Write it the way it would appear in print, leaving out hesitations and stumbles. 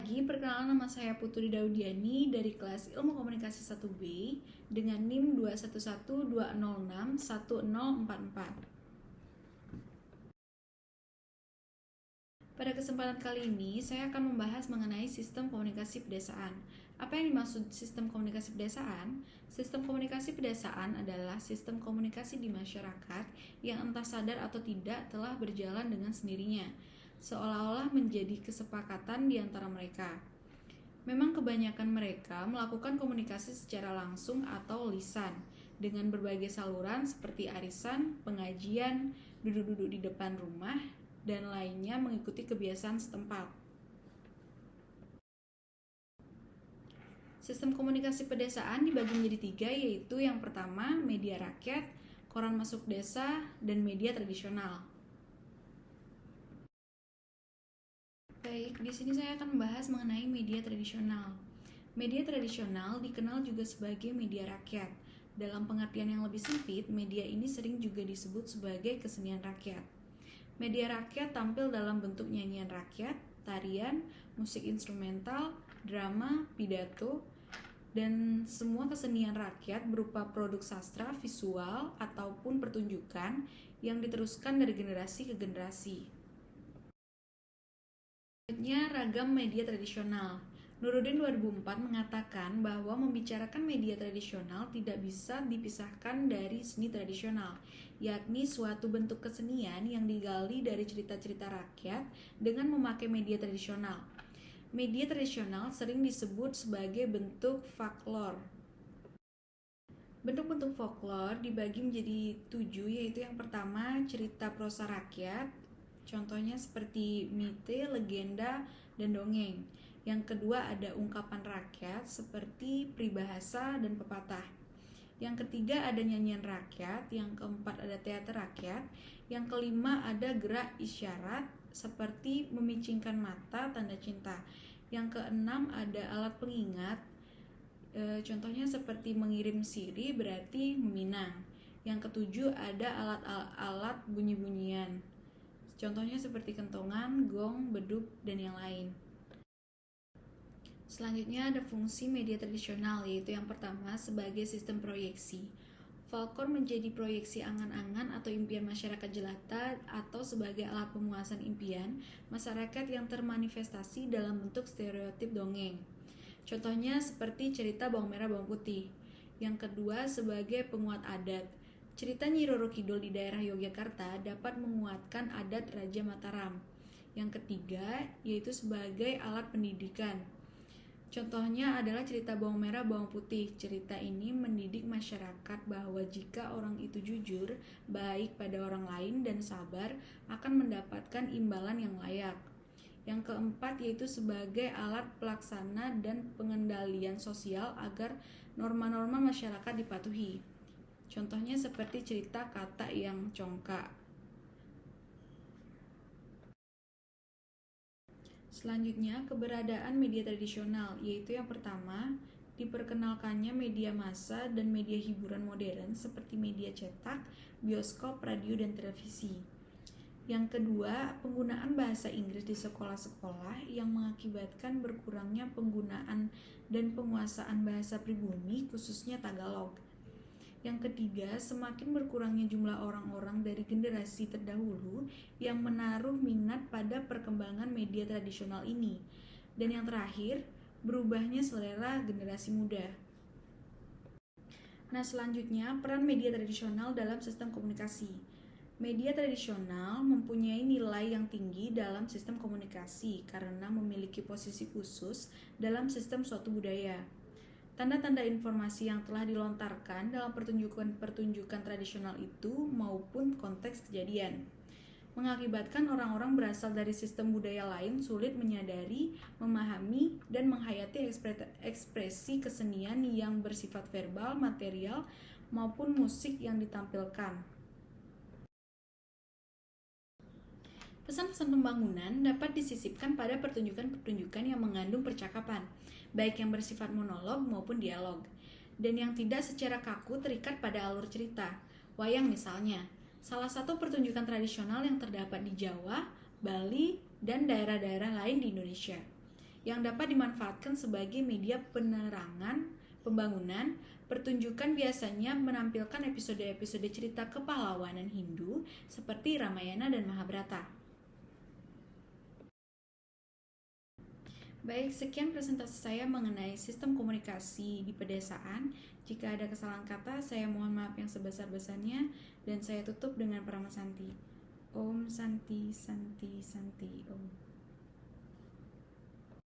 Perkenalan, nama saya Putri Daudiani dari kelas Ilmu Komunikasi 1B dengan NIM 21120610044. Pada kesempatan kali ini, saya akan membahas mengenai sistem komunikasi pedesaan. Apa yang dimaksud sistem komunikasi pedesaan? Sistem komunikasi pedesaan adalah sistem komunikasi di masyarakat yang entah sadar atau tidak telah berjalan dengan sendirinya, seolah-olah menjadi kesepakatan di antara mereka. Memang kebanyakan mereka melakukan komunikasi secara langsung atau lisan dengan berbagai saluran seperti arisan, pengajian, duduk-duduk di depan rumah, dan lainnya mengikuti kebiasaan setempat. Sistem komunikasi pedesaan dibagi menjadi 3, yaitu yang pertama media rakyat, koran masuk desa, dan media tradisional. Baik, di sini saya akan membahas mengenai media tradisional. Media tradisional dikenal juga sebagai media rakyat. Dalam pengertian yang lebih sempit, media ini sering juga disebut sebagai kesenian rakyat. Media rakyat tampil dalam bentuk nyanyian rakyat, tarian, musik instrumental, drama, pidato, dan semua kesenian rakyat berupa produk sastra, visual, ataupun pertunjukan yang diteruskan dari generasi ke generasi. Selanjutnya, ragam media tradisional. Nurudin 2004 mengatakan bahwa membicarakan media tradisional tidak bisa dipisahkan dari seni tradisional, yakni suatu bentuk kesenian yang digali dari cerita-cerita rakyat dengan memakai media tradisional. Media tradisional sering disebut sebagai bentuk folklore. Bentuk-bentuk folklore dibagi menjadi 7, yaitu yang pertama cerita prosa rakyat, contohnya seperti mite, legenda, dan dongeng. Yang kedua ada ungkapan rakyat seperti peribahasa dan pepatah. Yang ketiga ada nyanyian rakyat. Yang keempat ada teater rakyat. Yang kelima ada gerak isyarat seperti memicingkan mata, tanda cinta. Yang keenam ada alat pengingat, contohnya seperti mengirim siri berarti meminang. Yang ketujuh ada alat-alat bunyi-bunyian, contohnya seperti kentongan, gong, beduk, dan yang lain. Selanjutnya ada fungsi media tradisional, yaitu yang pertama sebagai sistem proyeksi. Folklore menjadi proyeksi angan-angan atau impian masyarakat jelata atau sebagai alat pemuasan impian masyarakat yang termanifestasi dalam bentuk stereotip dongeng. Contohnya seperti cerita bawang merah bawang putih. Yang kedua sebagai penguat adat. Cerita Nyi Roro Kidul di daerah Yogyakarta dapat menguatkan adat Raja Mataram. Yang ketiga yaitu sebagai alat pendidikan. Contohnya adalah cerita bawang merah bawang putih. Cerita ini mendidik masyarakat bahwa jika orang itu jujur, baik pada orang lain dan sabar, akan mendapatkan imbalan yang layak. Yang keempat yaitu sebagai alat pelaksana dan pengendalian sosial agar norma-norma masyarakat dipatuhi. Contohnya seperti cerita kata yang congkak. Selanjutnya, keberadaan media tradisional, yaitu yang pertama, diperkenalkannya media massa dan media hiburan modern seperti media cetak, bioskop, radio, dan televisi. Yang kedua, penggunaan bahasa Inggris di sekolah-sekolah yang mengakibatkan berkurangnya penggunaan dan penguasaan bahasa pribumi, khususnya Tagalog. Yang ketiga, semakin berkurangnya jumlah orang-orang dari generasi terdahulu yang menaruh minat pada perkembangan media tradisional ini. Dan yang terakhir, berubahnya selera generasi muda. Nah, selanjutnya, peran media tradisional dalam sistem komunikasi. Media tradisional mempunyai nilai yang tinggi dalam sistem komunikasi karena memiliki posisi khusus dalam sistem suatu budaya. Tanda-tanda informasi yang telah dilontarkan dalam pertunjukan tradisional itu maupun konteks kejadian mengakibatkan orang-orang berasal dari sistem budaya lain sulit menyadari, memahami, dan menghayati ekspresi kesenian yang bersifat verbal, material, maupun musik yang ditampilkan. Pesan-pesan pembangunan dapat disisipkan pada pertunjukan-pertunjukan yang mengandung percakapan, baik yang bersifat monolog maupun dialog, dan yang tidak secara kaku terikat pada alur cerita. Wayang misalnya, salah satu pertunjukan tradisional yang terdapat di Jawa, Bali, dan daerah-daerah lain di Indonesia. yang dapat dimanfaatkan sebagai media penerangan, pembangunan, pertunjukan biasanya menampilkan episode-episode cerita kepahlawanan Hindu seperti Ramayana dan Mahabharata. Baik, sekian presentasi saya mengenai sistem komunikasi di pedesaan. Jika ada kesalahan kata, saya mohon maaf yang sebesar-besarnya dan saya tutup dengan Paramasanti. Om Santi Santi Santi Om.